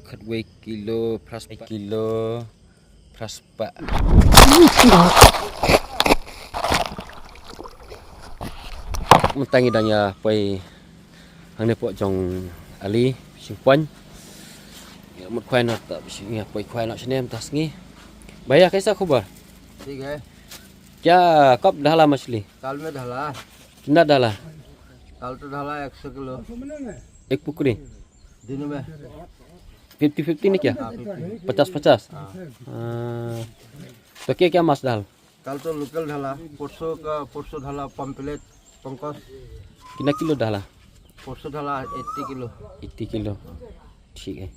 khát quay kilo plus kilo plus pak mentangi danya pai hang nepok jong ali sing pon ya một khoai nó tập sing pai khoai nó senem tas ngi bayar kaisa khabar ठीक है क्या कब ढाला मछली काल में ढला कितना डाला काल तो ढला 100 किलो एक पुकड़ी दिन में 50-50 nih क्या 50-50 तो क्या मास डाल काल तो लोकल ढला परसों ढला पंपलेट पंकज कितना किलो डाला परसों ढला 80 किलो 80 किलो ठीक है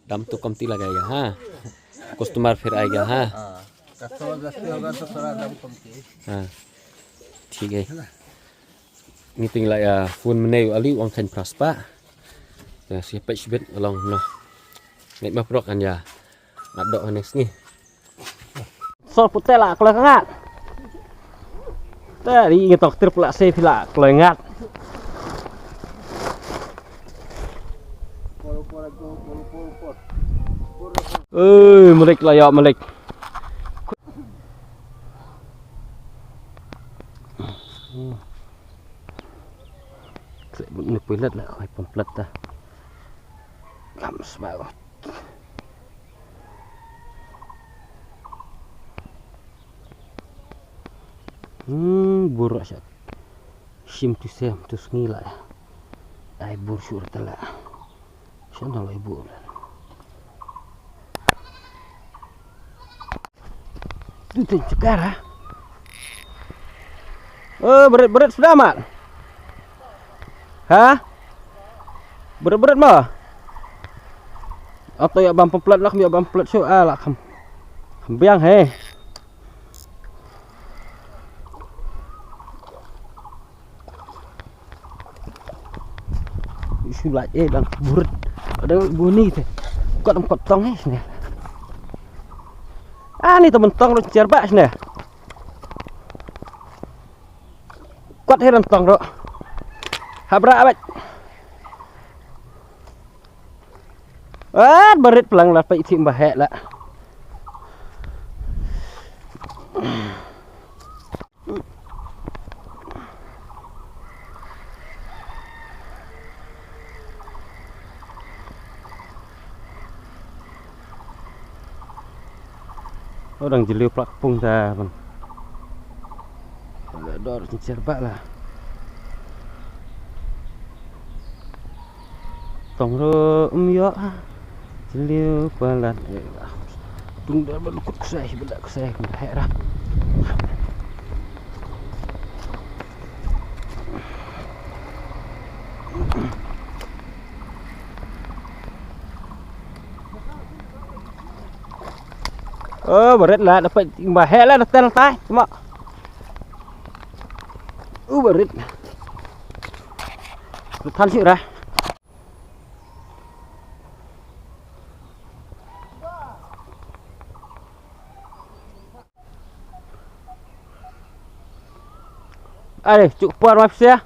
दाम तो कमती लगाएगा हाँ कस्टमर फिर आएगा हाँ कस्टमर जास्ती होगा तो थोड़ा दाम कम की हाँ ठीक है ini tinggal ya phun meneu ali wong ten praspa ya siapa sibet along no nek maprok kan ya ngadok hanes ni sol putih lah kalau ngat tadi ngetok trip lah saya pula kalau ngat melik lah ya melik Nó quỳ lật lại khỏi bấm lật ta gặm vào buruk syak sim tu sem tu ngila ai bur syur tala sana lai bur tu cekar ha berat sudah mak hah berat mah atau ya bam pemplat lah ya bam pemplat so lah biang he sulat bang berat ada bunyi teh kok tempat tong ni ni temen tong lu cerbak sini kuat heran tong dok habrak abad berit pelang lah pak isi mbahek lah orang jeliu plakpung dah bang ada harus cerbak lah tong ro ya jeliu balat tung dah berlukut kesah bedak kesah herah berat lah dapat bahaya lah datang tai cuma berat than sih dah Aduh, cuk par maaf ya.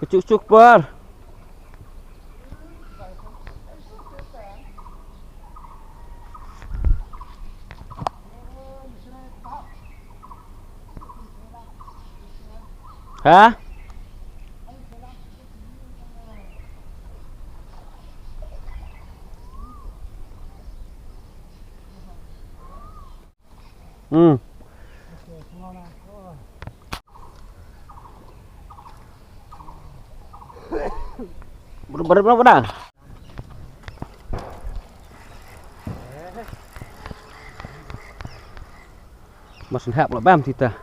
Cuk par. Hah? Berapa dah? Masih hap lah bam kita.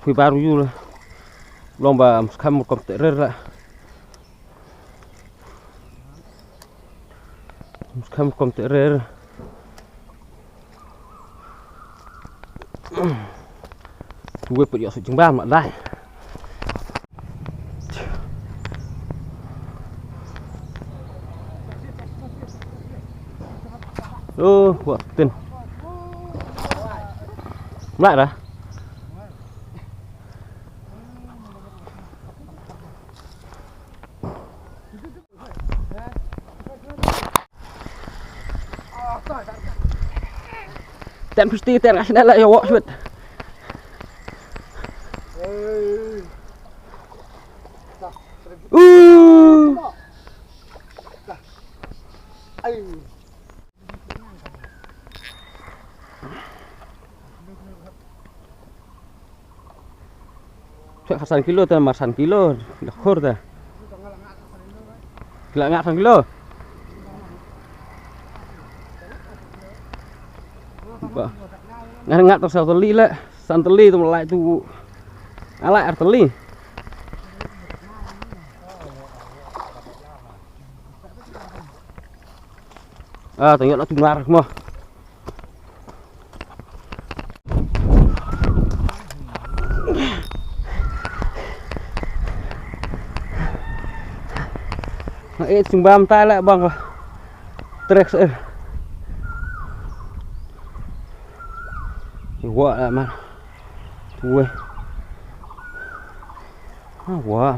Thì bao nhiêu là lòng bà khăm một cọng tệ rơi lại Muskham kom terer. Gue put yo sujung bam mak dai. Buat tin. Lại dah. Ten pasti ten kasih dah ya wak shoot. Cek 1 kilo tu mar 1 kilo dah khor dah. Gila ngak 1 kilo. Ngat tu sao teli lah, san teli tu melai tu. Alai ar teli. Tengok nak tungar semua. Nak sumbam tai lah bang. Trek sir. Wah lah man. Tuwe. Wah.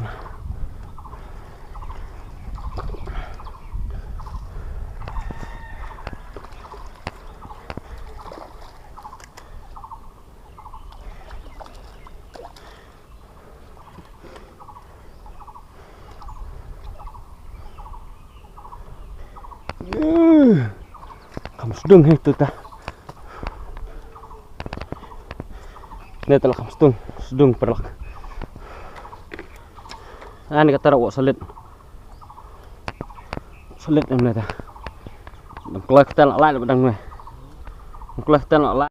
Kamu sedung itu ta. Ini telah kamu sedung perlak. Ini kata rawak salit ini ta. Kalau kita nak lain pedang ni. Kalau kita nak lain.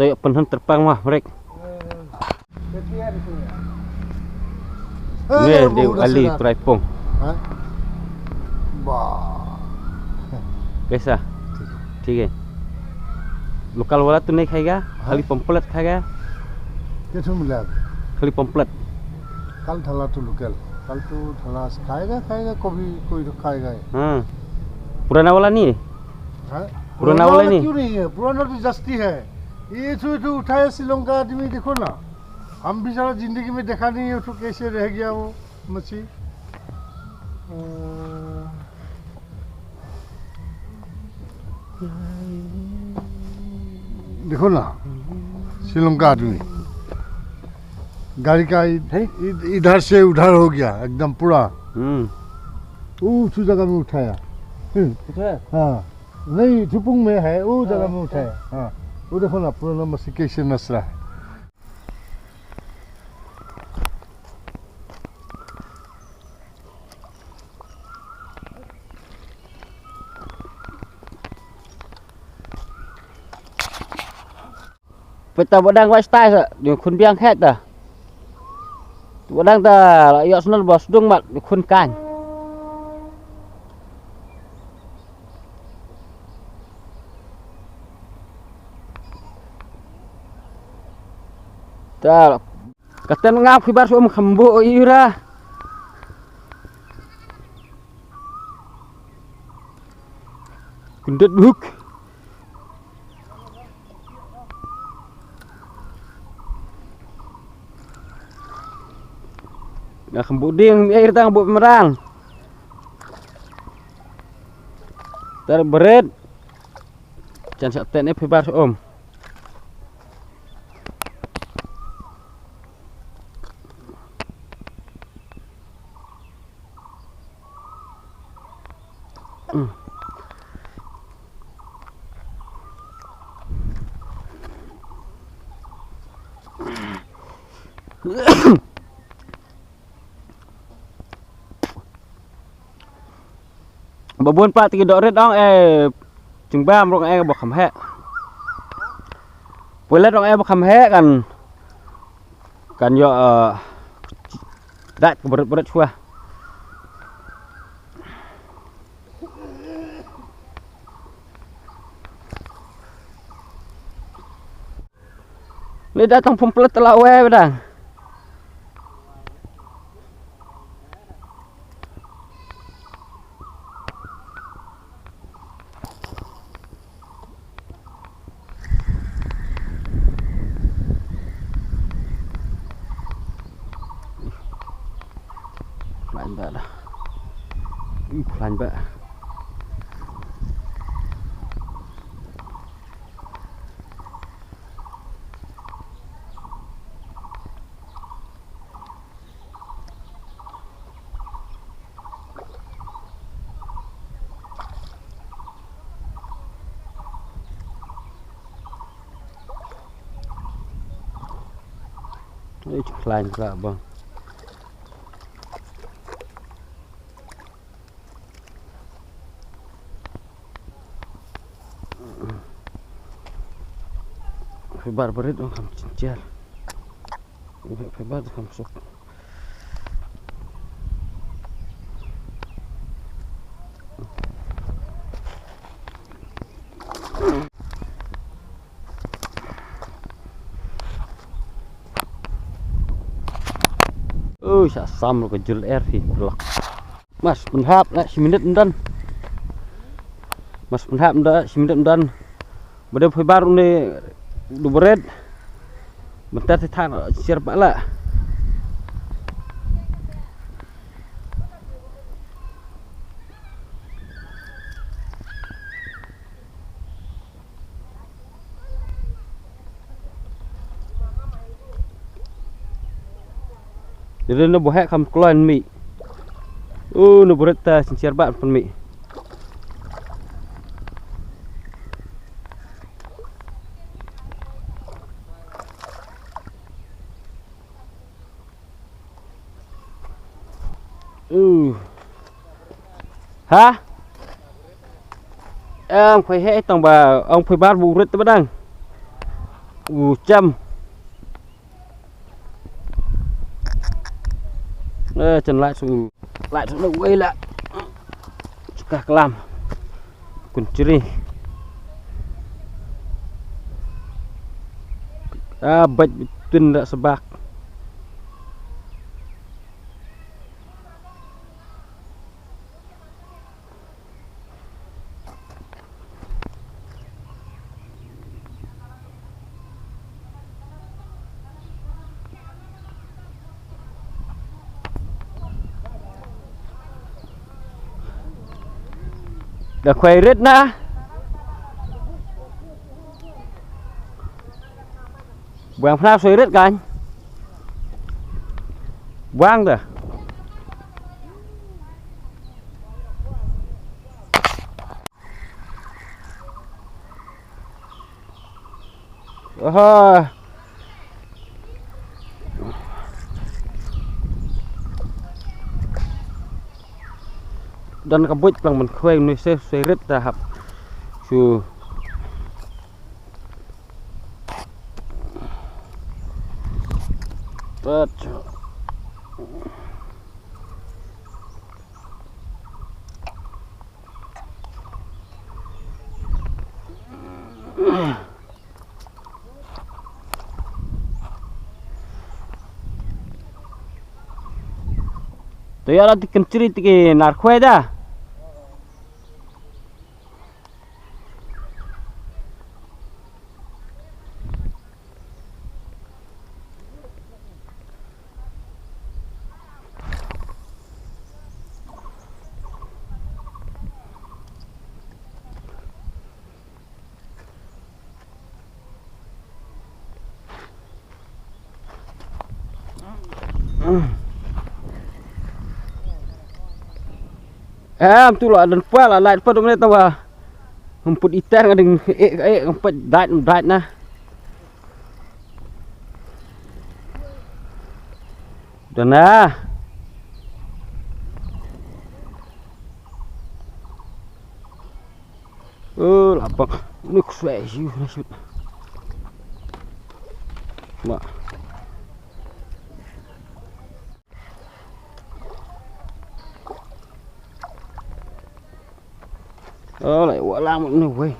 Tayok penhen terpang mah mereka. Ni dia Ali Praipong. कैसा ठीक है लोकल वाला तो नहीं खाएगा खाली पंपलेट खाएगा कैसे मिला खाली पंपलेट कल ढाला तो लोकल कल तो ढाला खाएगा कभी कोई तो खाएगा हाँ पुराना वाला नहीं है पुराना वाला नहीं क्यों नहीं है पुराना तो जस्ती है ये तो उठाया श्रीलंका आदमी देखो ना हम भी सारा जिंदगी में देखा नहीं है तो कैसे रह गया वो मछली देखो ना श्रीलंका आदमी गाड़ी का इधर से उधर हो गया एकदम पूरा उस जगह में उठाया हाँ नहीं झुपुंग में है वो जगह में उठाया हाँ वो देखो ना पुराना मछली कैसे नस रहा है Peta badang wai style sa, di kun biang het dah. Badang ta la yok senal bos dung mat di kun kan. Ta katen ngap khibar so khambo ira. Kundet buk. Dah kembuding air tang buat merang. Terbered. Jangan sakten ni bebas om. Babun pak tiga doret dong chừng ba rong bọc khẩm hẹ với lết rong bọc khẩm hẹ kan yo dat berat chua ni datang pemplet telawe bedang lain ba dah lain ba ini lain pula bang. Febar berit dong kamu cincir. Febar kamu sok. Sam ke jul air sih belak. Mas penhap lah 10 minit dan. Mas penhap dah 10 minit dan. Bade febar ni du berit. Bentar than siar pak lah. Jadi no bohek kam kloan mi. No berit ta sincir bat pun mi. Hả? Ông phải hết tầng bà ông phải bắt vụ rít tới đăng. Chăm. Chân lại xuống đầu quay lại. Cả làm. Kun ciri. Bạch tuyên đã sebak. Dah khuấy rít na. Buang pernah khuấy rít kan? Buang dah. Oh. Dan kabut lang man khuay ni se rit tahap su but तो यार ती कंचरी ती नार खुए दा tu lah dan pual lah light pada mana tahu hemput itar dengan hemput dat nah dan เ apa nuk sway you nasut ma lại quả lang một nụ quê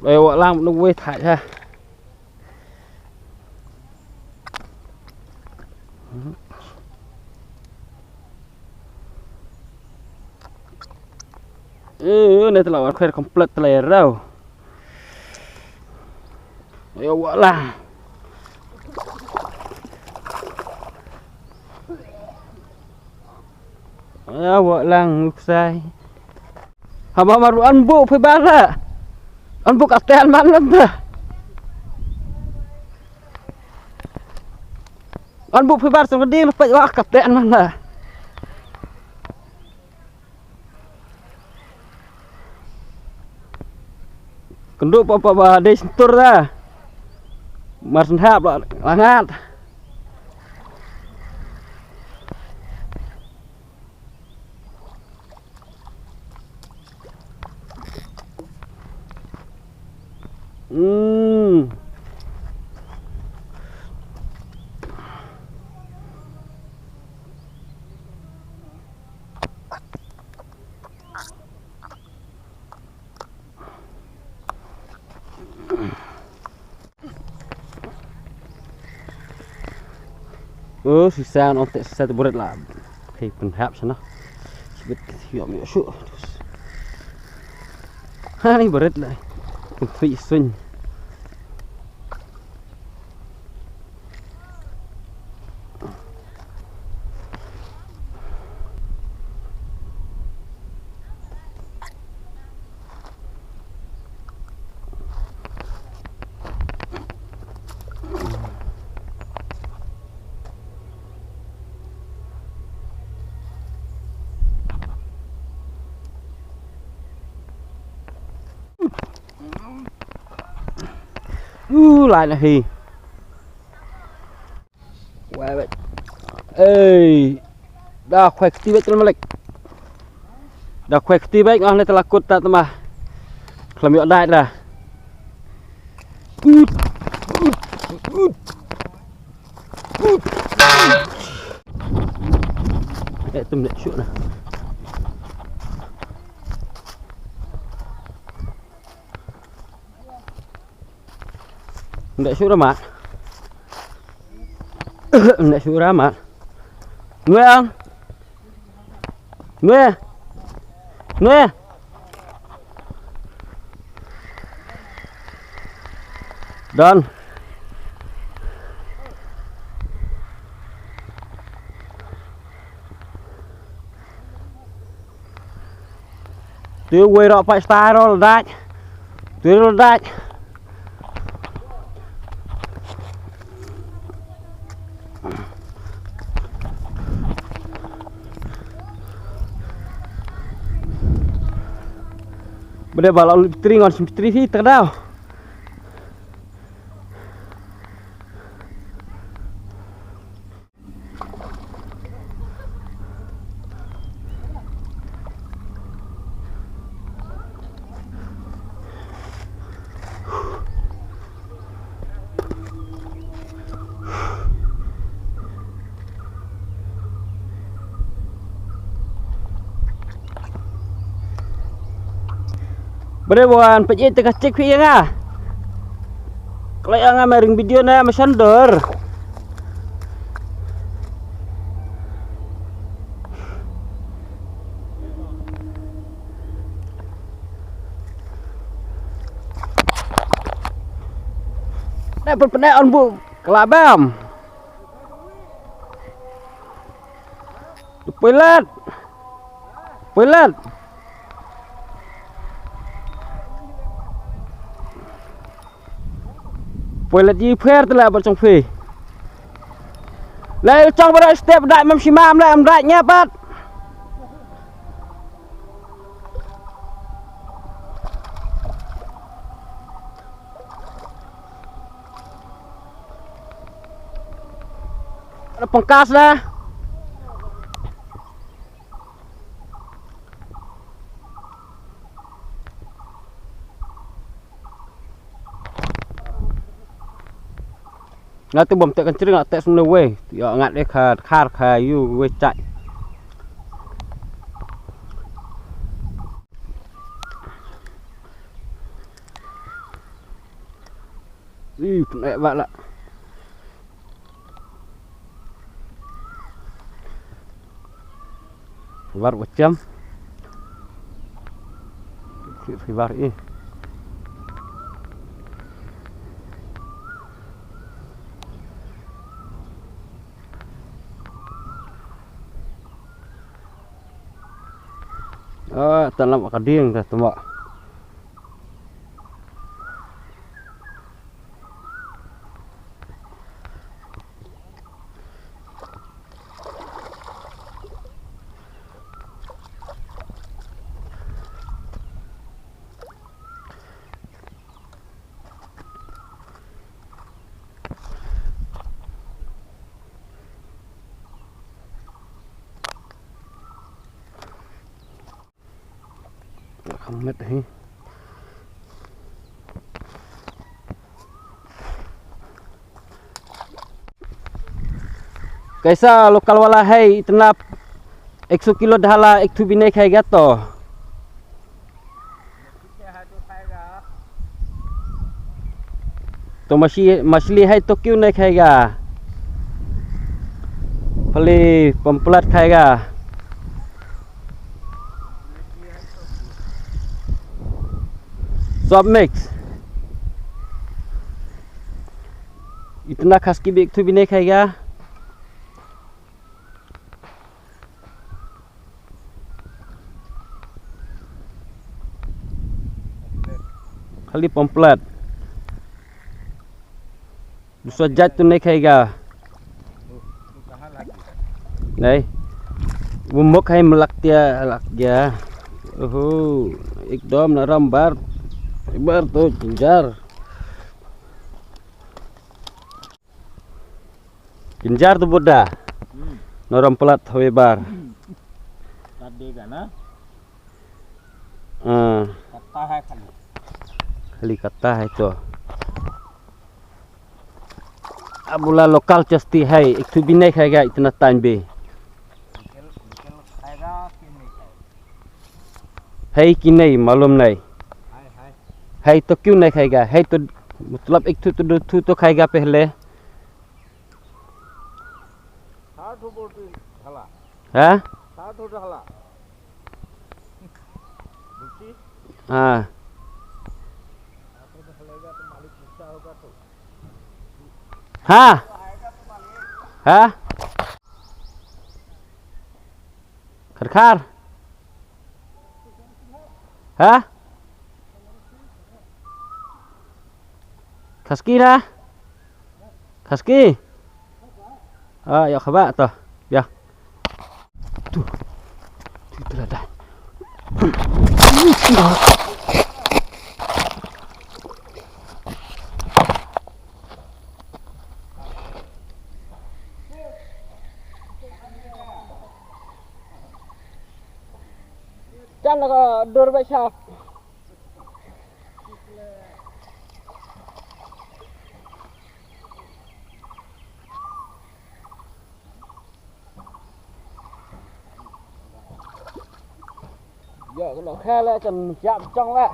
đây quả lang một nụ quê thải ra này telah warna komplit telah rau ayo quả lang ayo quả lang ngục sai hamba maru anbu phải bán là anbu cả tiền bán lắm ta anbu phải bán xong đi nó phải bán cả tiền bán là kenduk apa di sentur dah marsen hap langat sisa nanti sisa berat lah kayak penhap sana sebut siap ni syuk ni berat lah untuk isun lại là gì quay vậy ê dah khoe ketibat telah melek dah khoe ketibat ngah telah kota telah kelami odai dah tem nak shoot dah ndak syuk mat ndak syuk mat nuôi ăn nuôi dan tiêu quay rõ phải style rồi là đát tiêu rồi đát Benda balak litri ngon simpitri hi terdau. Benda buan pejit tengah cek fi nga. Kalau yang maring video na masandor. Dapat penai on bu kelabam. Pilat. Pilat. Pilat di fair telah bercong fi. Lai cong berat step dak mem simam lah amdatnya pat. Ada pengkas dah. Ngati bom tek kencring tek semne we. Ya ngat de khar khayu we cak. Naik bak lah. Var macam. Var ini. Oh, tanam akading dah tembak. Kamet ni. Kaisa lokal wala hai इतना 100 किलो ढाला एक थू भी नहीं खाएगा तो मछली है तो क्यों नहीं खाएगा भले पंपलेट खाएगा सब मिक्स इतना खसकी भी एक थू भी नहीं खाएगा खाली पंपलेट दूसरा जात तो नहीं खाएगा नहीं वो मुख है लग गया ओहो एकदम नरम बार तो Kinjar tu boda. Noram pelat hawe bar. Tadi kan na? Kata hai kali. Kali kata hai tu. Abula lokal चस्ती है एक तो भी नहीं खाएगा इतना टाइम भी निकल खाएगा कि नहीं खाएगा है कि नहीं मालूम नहीं हाय है तो क्यों नहीं खाएगा है तो मतलब एक तो दो तो खाएगा पहले हाँ हाँ हाँ हाँ खरखार हाँ khasky na khasky ya khaba to ya tuh itu ada Chan là đưa về sao? Giờ cái nó khe lại cần chạm trong lại.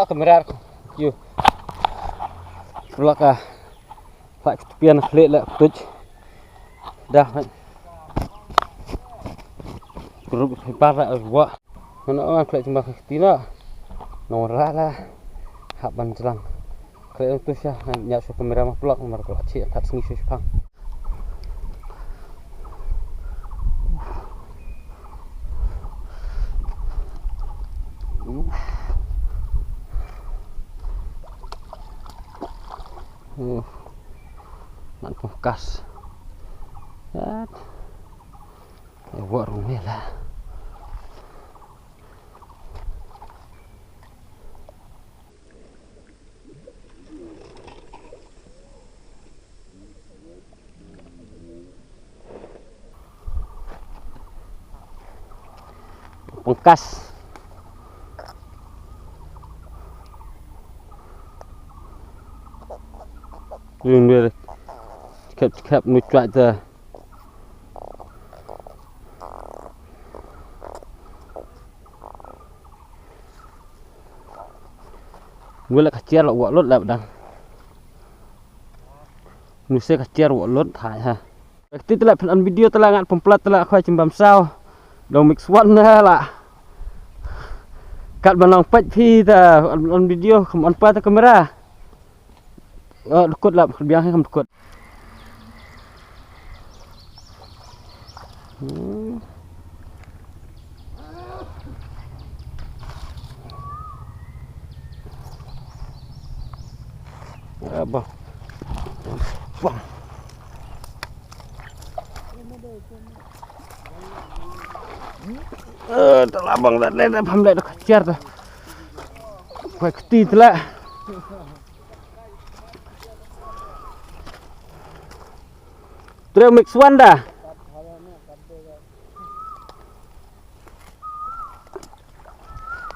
Kamera you. Belakang pak ketepian klik lah tuj dah grup hebat lah buat mana orang klik cuma ketina norak lah hak bancelang klik itu sih nyak so kamera mah pelak nomor kelak cik tak sengi sepang nak fokus ya buat rumah lah pengkas. Ini cekap nucuat tu. Gue lah kacir lah lot lah dah. Nusa kacir lot thai ha. Waktu tu lah pelan video tu lah ngat pemplat tu lah kau cimbam sao. Dong mix one lah. Kat banang pet pi ta on video kem on pa ta kamera. Dekut lah biasa kem dekut. Apa? Wah. Telah bang dah dah pam dah kejar tu. Kau keti telah. Terus mix one dah.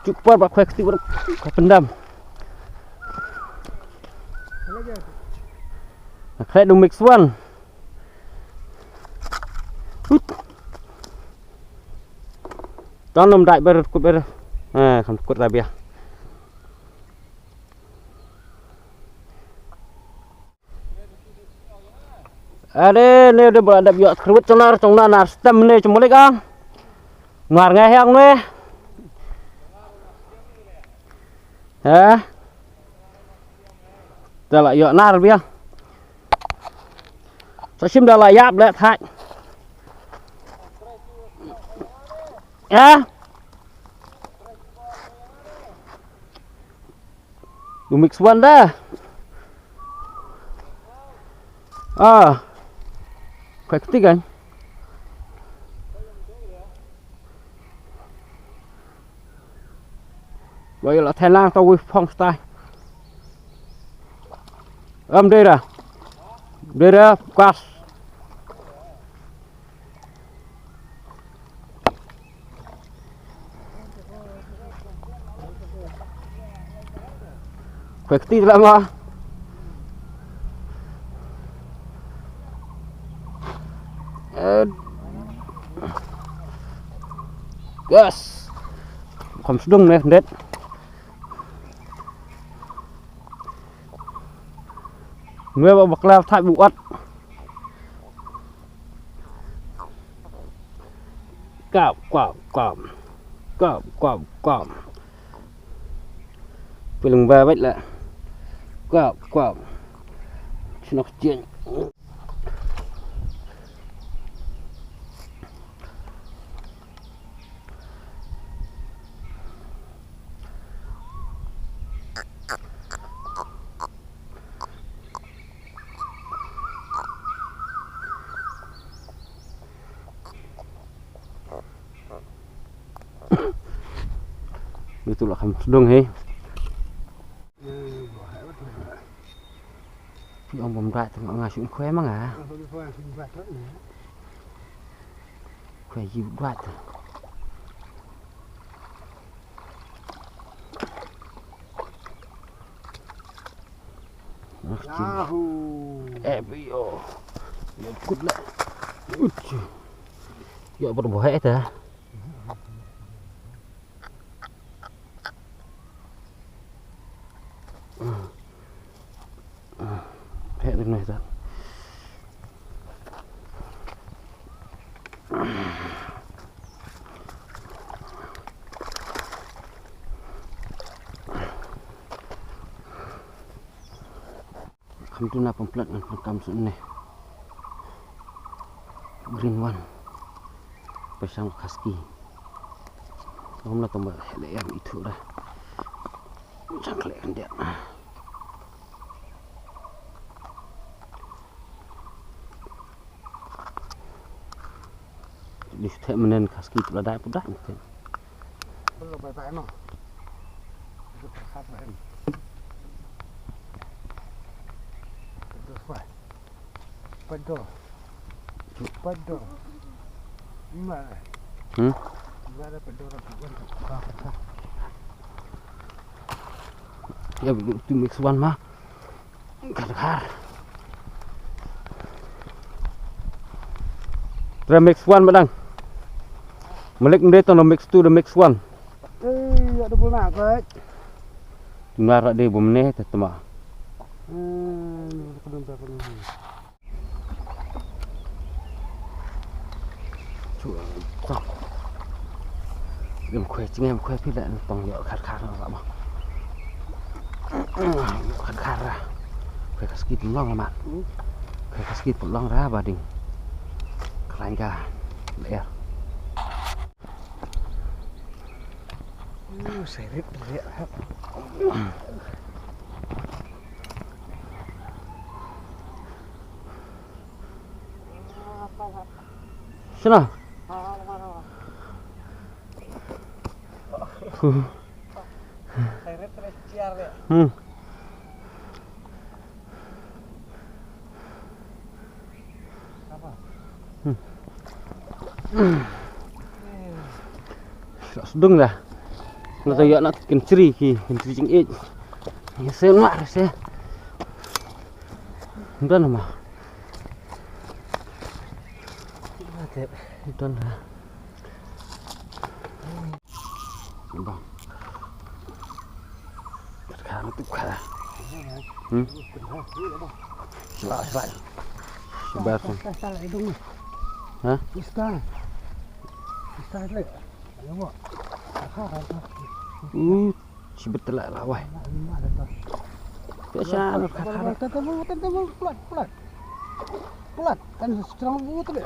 Cukup apa kau keti baru kau pendam. Nak do mix one. Tanam đại ber kut ber. Kan kut lah biar. Ade ne de berada biak kerut cenar congna nar stem ne cemulek ang. Ngar ngehang ne. Ha? Dah lah yok nar biar. Sasim dah lah yap lek thai. Ya? Du mix one dah. Kau ketiga kan? Vậy là Thái Lan tao với phong style. Đây ra. Đây ra gas. Khỏe tí lắm mà. Yes. Không sung nè, nét. Người bảo bạc lao thay bụi cọp Pilih ba baik lah cọp nó chuyện itulah kamu sedang hei ông bầm đại thì mọi người xuống khoe mà ngả khoe gì đại Ebio ya cút lại giờ bắt đầu hết rồi hết được này rồi không tu na pemplat dengan makam sunne green one pasang kaski kamu nak tambah leang itu dah jangan kelihatan dia di setiap menen kaski itu ada apa dah mungkin belum baik-baik no itu perkat lain Paddo. Gimana? Ya tu mix one mah. Kar. Tra mix one badang. Melek ndre to mix two the mix one. Ada bola kai. Tunara de bomne tetema. Em khỏe chứ em khỏe thì lại tòng nhựa khát khát nó mà khát khát ra khỏe cái skit long là bạn khỏe cái skit long ra và đỉnh lạnh cả lẹ Saya rip dia. Sana Saya terus ciar ya. Sedung dah. Nak tahu nak kenceri ki, kenceri cingit. Ya saya nak saya. Dah nama. Dah lah. Bang. Sekarang tu kalah. Selai. Sebar tu. Salah hidung. Hah? Istana lagi. Ayo. Si betul lah wah. Biasa nak kakak. Tentang pelat. Kan serang betul deh.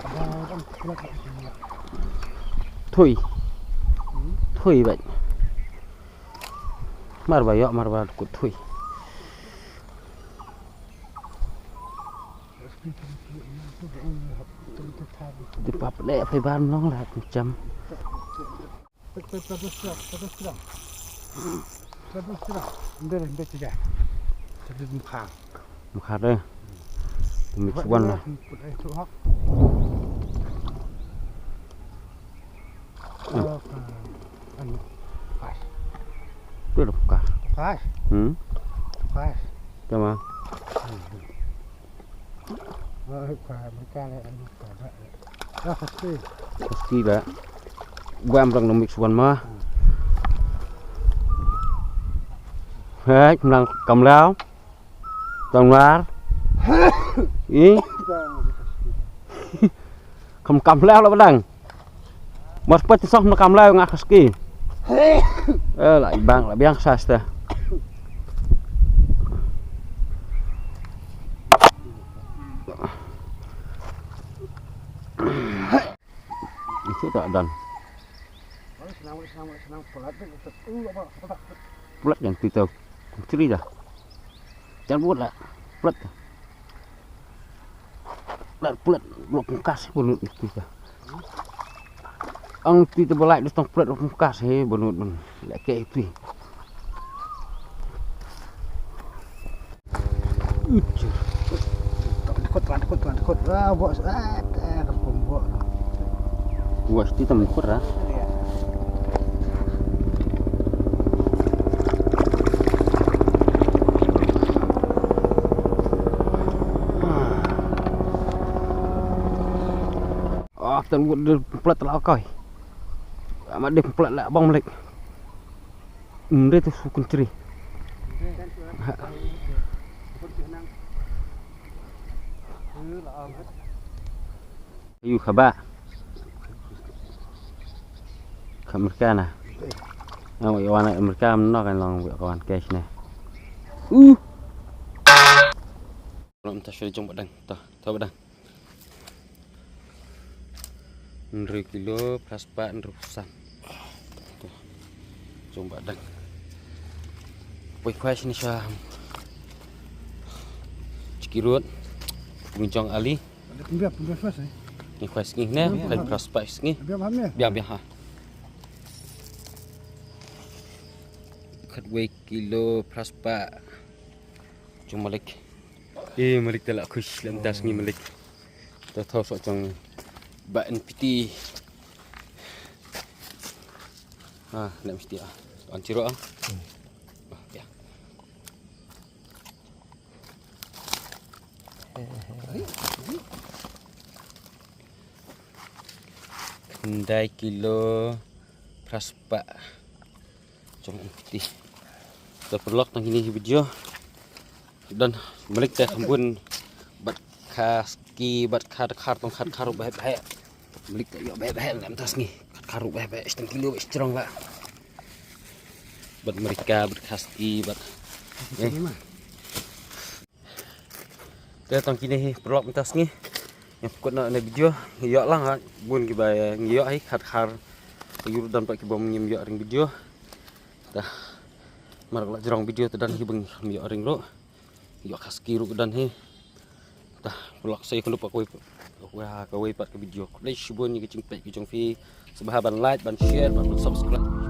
Thui vậy. Mar vào của thui. Di pap le phải ban nó là 100. Đây tidak. Jadi muka. Muka deh. Mix one lah. Itu ada muka. Pas. Sama. Mereka pasti. Pasti lah. Gua amrang no mix one mah. Hết năng cầm lao cầm lá ý không cầm lao là bắt đằng một bát xong nó cầm lao ngắt ski lại bang lại biang sasta itu tak dan bulat yang pitau ceri dah jangan buat lah bulat blok mukas bunut itu dah ang tita balai dustong bulat blok mukas he bunut lek ke itu Takut. Bos. Kampung bos. Gua sti temen kurang. Tần quật được plật là coi mà để plật lại bong lệch đây tôi con trì yêu khaba Amerika nè ngoại quan này Amerika nó còn lòng việc quan cash này làm ta sẽ trong bát đằng tao bát đằng 1 kilo praspa 1 rusak. Tuh. Coba dan. Kuih sini sah. Cikirut. Buncong ali. Biar pas ni. Ni kuih sini ne, dan praspa sini. Biar ha. Kat 1 kilo praspa. Cuma malik. Malik telak kuih lantas ni malik. Tahu sok cong Ba NPT Nak mesti Anciro ah. Ya. Kendai kilo praspa. Cuma putih. Kita perlu tang ini video. Dan balik ke kebun bat kaski bat kar tong karu baik-baik. Balik ke yo baik-baik dalam tas ni. Karu baik-baik 1 kilo strong lah. Bat mereka berkaski bat. Kita tong kini perlu tas ni. Yang pokok nak video ngiyok lah bun ki bay ngiyok ai kar yur dan pak ki bom ngiyok ring video. Dah marak la jerong video tu dan hibeng ngiyok ring ro. Ngiyok kaski ro dan he. Dah pelak saya kena pak kowe pat ke video. Like bun ni kecing pek ki jong fi. Sebahaban like ban share ban subscribe.